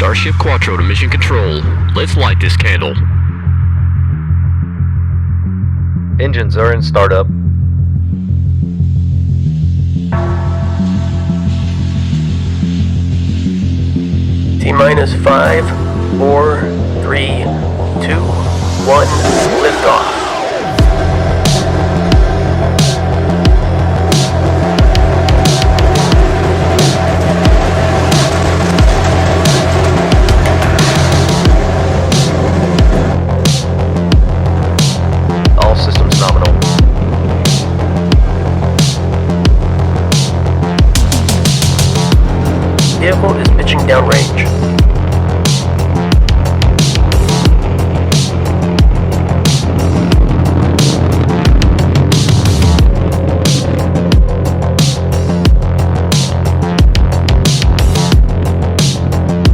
Starship Quattro to mission control. Let's light this candle. Engines are in startup. T-minus 5, 4, 3, 2, 1, liftoff. All systems nominal. Vehicle is pitching downrange.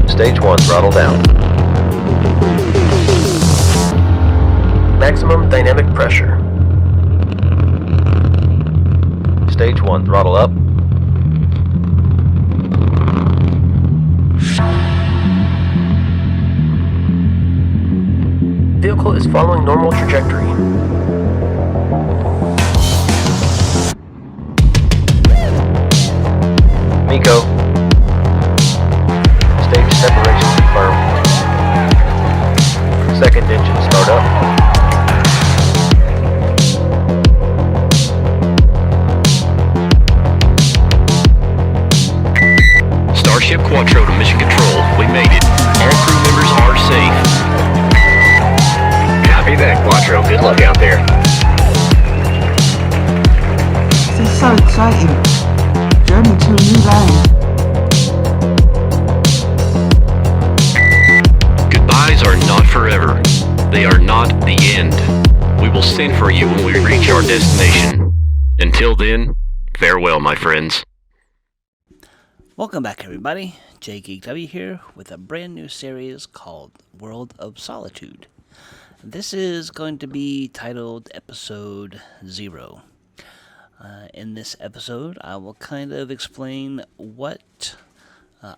Stage 1 throttle down. Maximum dynamic pressure. Stage 1 throttle up. Vehicle is following normal trajectory. MECO. Stage separation confirmed. Second engine start up. Starship Quattro to mission control. We made it. All crew members are safe. Copy that, Quattro. Good luck out there. This is so exciting. Journey to a new land. Goodbyes are not forever. They are not the end. We will send for you when we reach our destination. Until then, farewell, my friends. Welcome back, everybody. JGeekW here with a brand new series called World of Solitude. This is going to be titled Episode 0. In this episode, I will kind of explain what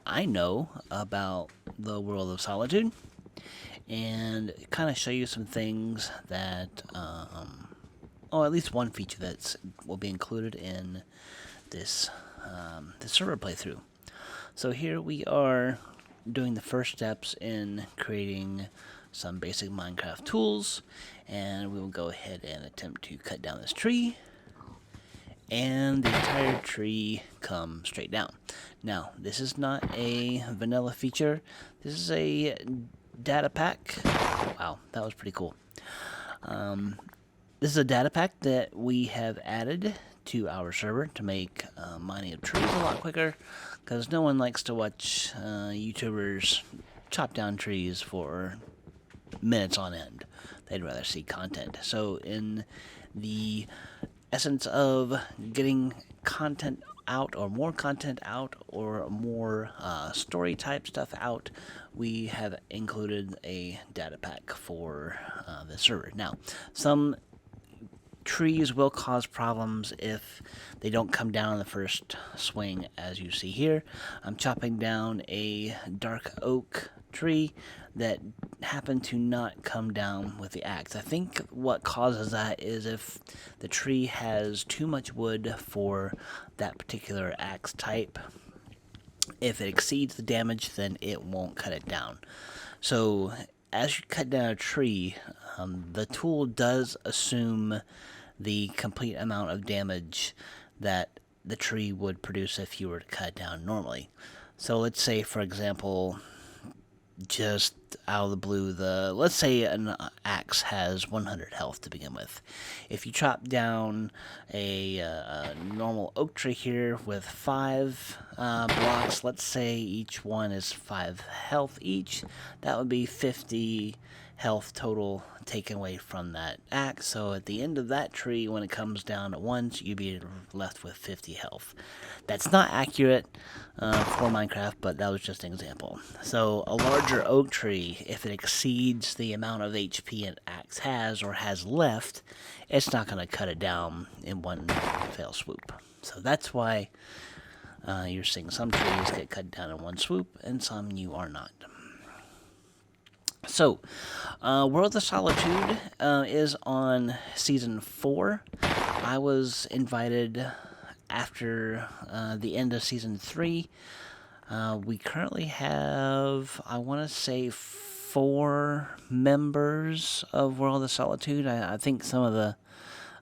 I know about the World of Solitude and kind of show you some things that, or at least one feature that will be included in this server playthrough. So here we are doing the first steps in creating some basic Minecraft tools, and we will go ahead and attempt to cut down this tree, and the entire tree comes straight down. Now, this is not a vanilla feature. This is a data pack. Wow, that was pretty cool. This is a data pack that we have added to our server to make mining of trees a lot quicker, because no one likes to watch YouTubers chop down trees for minutes on end. They'd rather see content. So in the essence of getting content out, or more content out, or more story type stuff out, we have included a data pack for the server. Now, some trees will cause problems if they don't come down in the first swing, as you see here. I'm chopping down a dark oak tree that happened to not come down with the axe. I think what causes that is if the tree has too much wood for that particular axe type. If it exceeds the damage, then it won't cut it down. So as you cut down a tree, the tool does assume the complete amount of damage that the tree would produce if you were to cut it down normally. So let's say, for example, just out of the blue, let's say an axe has 100 health to begin with. If you chop down a normal oak tree here with 5 blocks, let's say each one is 5 health each, that would be 50 health total taken away from that axe. So at the end of that tree, when it comes down at once, you'd be left with 50 health. That's not accurate for Minecraft, but that was just an example. So a larger oak tree, if it exceeds the amount of HP an axe has or has left, it's not going to cut it down in one fell swoop. So that's why you're seeing some trees get cut down in one swoop and some you are not. So, World of Solitude is on Season 4. I was invited after the end of Season 3. We currently have, I want to say, 4 members of World of Solitude. I think some of the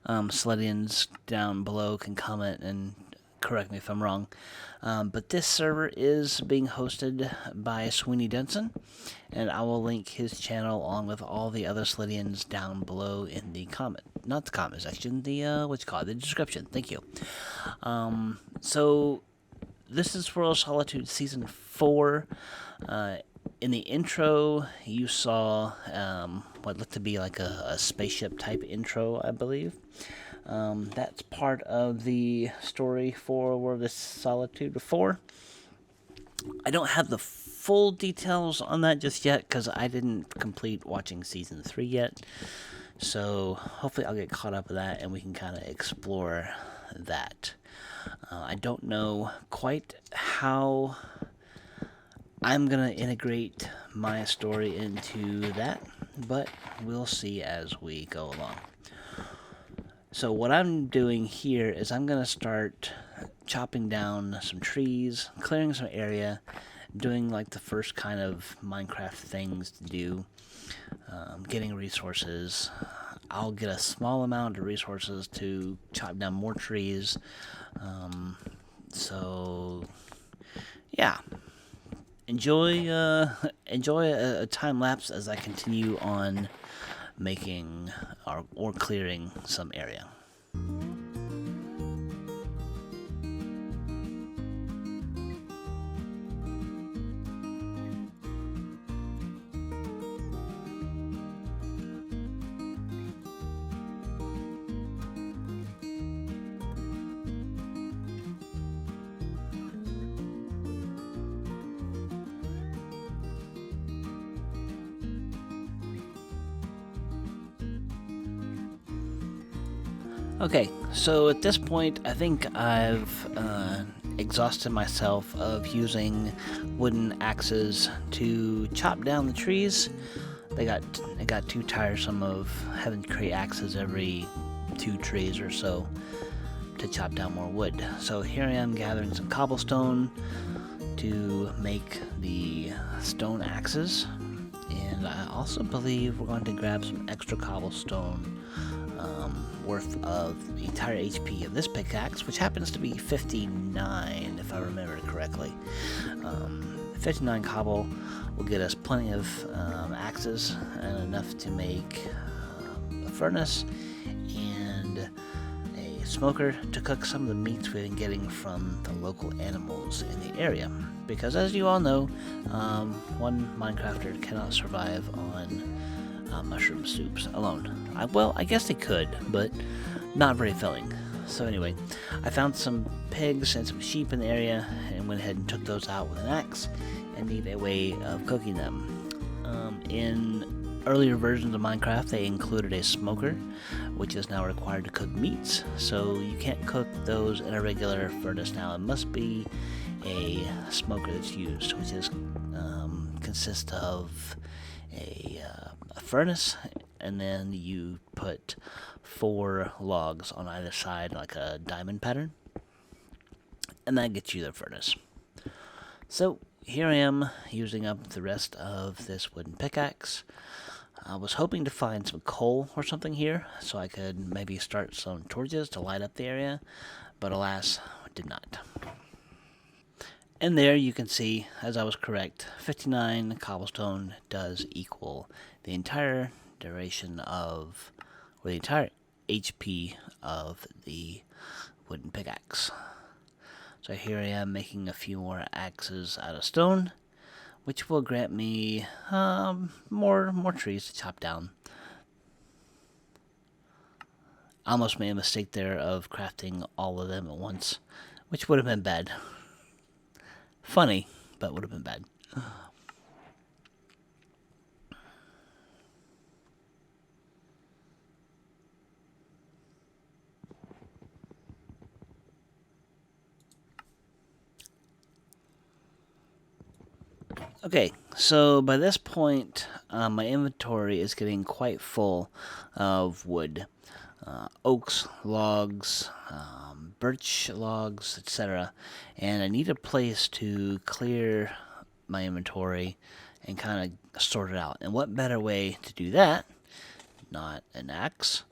Solidians down below can comment and correct me if I'm wrong. But this server is being hosted by Sweeney Denson, and I will link his channel along with all the other Solidians down below in the not the comment section, the the description. Thank you. So this is World of Solitude Season 4. In the intro, you saw what looked to be like a spaceship type intro, I believe. That's part of the story for World of Solitude 4. I don't have the full details on that just yet because I didn't complete watching Season 3 yet. So hopefully I'll get caught up with that and we can kind of explore that. I don't know quite how I'm going to integrate my story into that, but we'll see as we go along. So what I'm doing here is I'm going to start chopping down some trees, clearing some area, doing like the first kind of Minecraft things to do, getting resources. I'll get a small amount of resources to chop down more trees. So, yeah. Enjoy a time lapse as I continue on making or clearing some area. Okay, so at this point, I think I've exhausted myself of using wooden axes to chop down the trees. It got too tiresome of having to create axes every 2 trees or so to chop down more wood. So here I am gathering some cobblestone to make the stone axes, and I also believe we're going to grab some extra cobblestone worth of the entire HP of this pickaxe, which happens to be 59 if I remember correctly. 59 cobble will get us plenty of axes and enough to make a furnace and a smoker to cook some of the meats we've been getting from the local animals in the area. Because as you all know, one Minecrafter cannot survive on mushroom soups alone. I guess they could, but not very filling. So anyway, I found some pigs and some sheep in the area and went ahead and took those out with an axe and need a way of cooking them. In earlier versions of Minecraft, they included a smoker, which is now required to cook meats. So you can't cook those in a regular furnace now. It must be a smoker that's used, which is consists of a furnace, and then you put 4 logs on either side like a diamond pattern, and that gets you the furnace. So here I am using up the rest of this wooden pickaxe. I was hoping to find some coal or something here so I could maybe start some torches to light up the area, but alas, did not. And there you can see, as I was correct, 59 cobblestone does equal the entire duration of, or the entire HP of the wooden pickaxe. So here I am making a few more axes out of stone, which will grant me more trees to chop down. I almost made a mistake there of crafting all of them at once, which would have been bad. Funny, but would have been bad. Okay, so by this point, my inventory is getting quite full of wood. Oaks, logs, birch logs, etc. And I need a place to clear my inventory and kind of sort it out. And what better way to do that? Not an axe.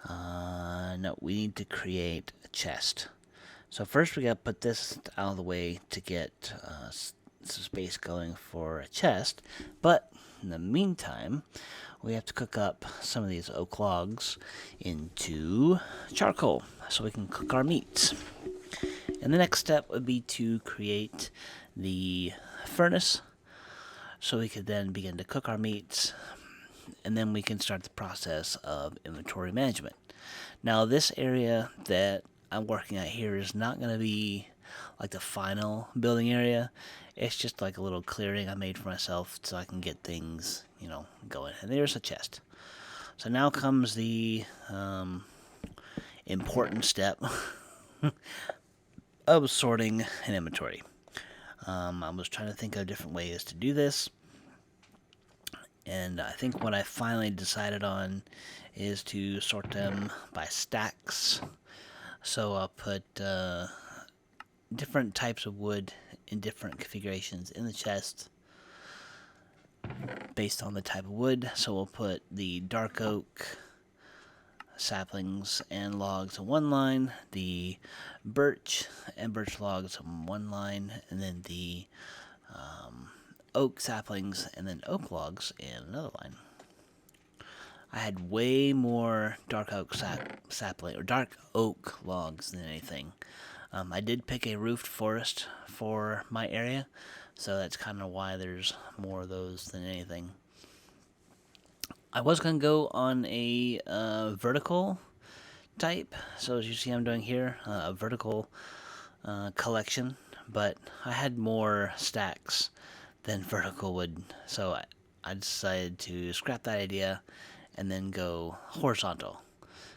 No, we need to create a chest. So first we gotta put this out of the way to get some space going for a chest. But in the meantime, we have to cook up some of these oak logs into charcoal so we can cook our meats. And the next step would be to create the furnace so we could then begin to cook our meats, and then we can start the process of inventory management. Now, this area that I'm working at here is not going to be like the final building area. It's just like a little clearing I made for myself so I can get things, going. And there's a chest. So now comes the important step of sorting an inventory. I was trying to think of different ways to do this, and I think what I finally decided on is to sort them by stacks. So I'll put different types of wood in different configurations in the chest based on the type of wood. So we'll put the dark oak saplings and logs in one line, the birch and birch logs in one line, and then the oak saplings and then oak logs in another line. I had way more dark oak sapling or dark oak logs than anything. I did pick a roofed forest for my area, so that's kind of why there's more of those than anything. I was going to go on a vertical type, so as you see I'm doing here, a vertical collection, but I had more stacks than vertical wood, so I decided to scrap that idea and then go horizontal,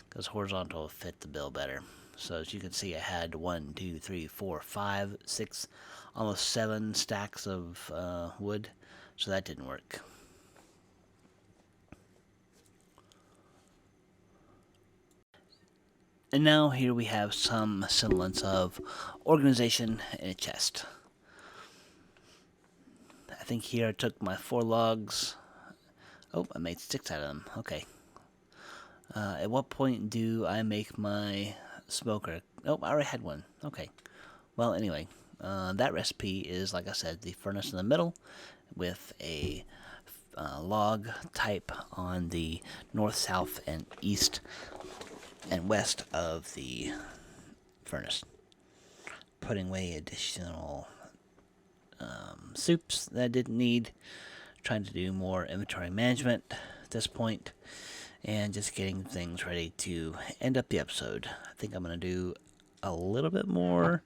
because horizontal fit the bill better. So as you can see, I had 1, 2, 3, 4, 5, 6, almost 7 stacks of wood, so that didn't work. And now here we have some semblance of organization in a chest. I think here I took my 4 logs. Oh, I made 6 out of them. Okay. At what point do I make my smoker? Oh, I already had one. Okay. Well, anyway, that recipe is, like I said, the furnace in the middle with a log type on the north, south, and east and west of the furnace. Putting away additional soups that I didn't need. Trying to do more inventory management at this point, and just getting things ready to end up the episode. I think I'm going to do a little bit more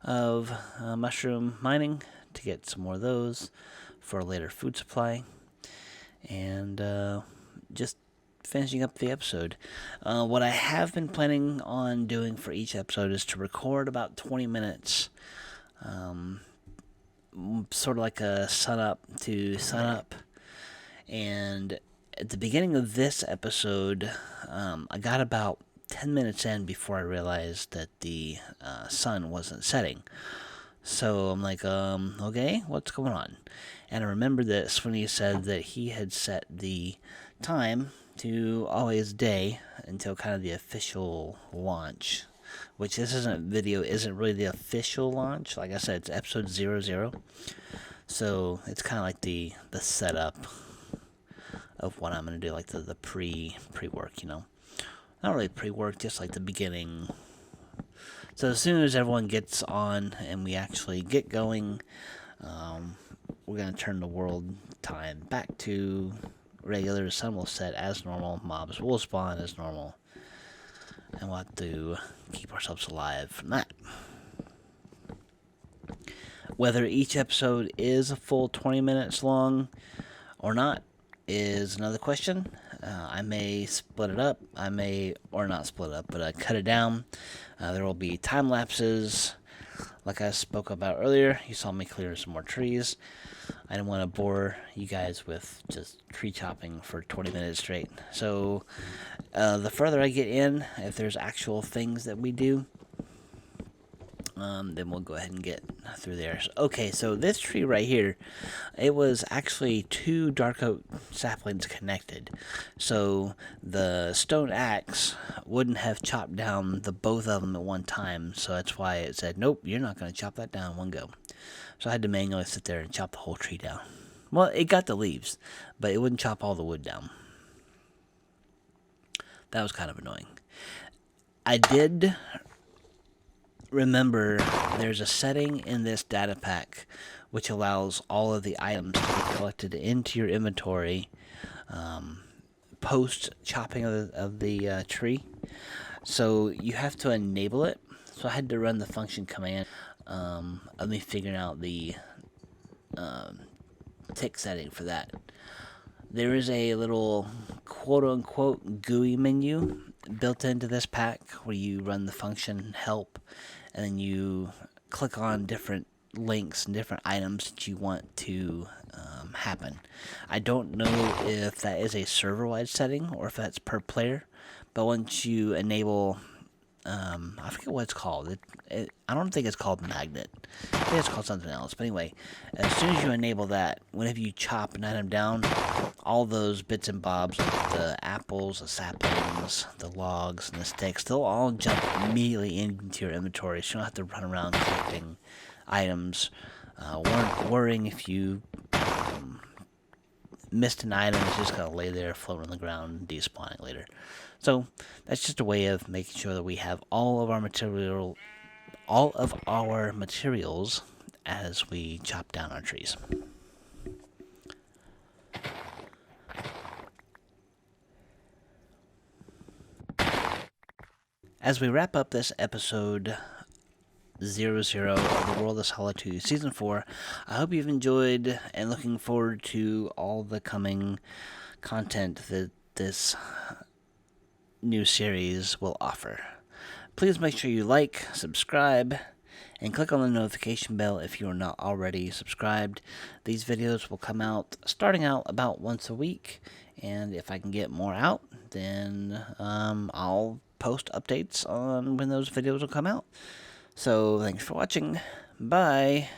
of mushroom mining to get some more of those for a later food supply, and just finishing up the episode. What I have been planning on doing for each episode is to record about 20 minutes, sort of like a sun-up to sun-up. And at the beginning of this episode, I got about 10 minutes in before I realized that the sun wasn't setting. So I'm like, okay, what's going on? And I remember that Swinny said that he had set the time to always day until kind of the official launch, which this isn't really the official launch. Like I said, it's episode 00. So it's kind of like the setup of what I'm going to do, like the pre-work, Not really pre-work, just like the beginning. So as soon as everyone gets on and we actually get going, we're going to turn the world time back to regular. The sun will set as normal. Mobs will spawn as normal. And we'll have to keep ourselves alive from that. Whether each episode is a full 20 minutes long or not is another question. I may split it up. I may, or not split it up, but cut it down. There will be time lapses, like I spoke about earlier. You saw me clear some more trees. I don't want to bore you guys with just tree chopping for 20 minutes straight. So the further I get in, if there's actual things that we do, then we'll go ahead and get through there. Okay, so this tree right here, it was actually 2 dark oak saplings connected. So the stone axe wouldn't have chopped down the both of them at one time. So that's why it said, nope, you're not going to chop that down in one go. So I had to manually sit there and chop the whole tree down. Well, it got the leaves, but it wouldn't chop all the wood down. That was kind of annoying. I did remember there's a setting in this data pack which allows all of the items to be collected into your inventory post chopping of the tree. So you have to enable it. So I had to run the function command of me figuring out the tick setting for that. There is a little quote-unquote GUI menu built into this pack where you run the function help, and then you click on different links and different items that you want to happen. I don't know if that is a server-wide setting or if that's per player, but once you enable, I forget what it's called. I don't think it's called magnet. I think it's called something else. But anyway, as soon as you enable that, whenever you chop an item down, all those bits and bobs, like the apples, the saplings, the logs, and the sticks, they'll all jump immediately into your inventory. So you don't have to run around collecting items, worrying if you missed an item. It's just going to lay there, floating on the ground, despawning later. So that's just a way of making sure that we have all of our materials as we chop down our trees. As we wrap up this episode 00 of the World of Solitude Season 4, I hope you've enjoyed and looking forward to all the coming content that this new series will offer. Please make sure you like, subscribe, and click on the notification bell if you are not already subscribed. These videos will come out starting out about once a week, and if I can get more out, then I'll post updates on when those videos will come out. So thanks for watching. Bye.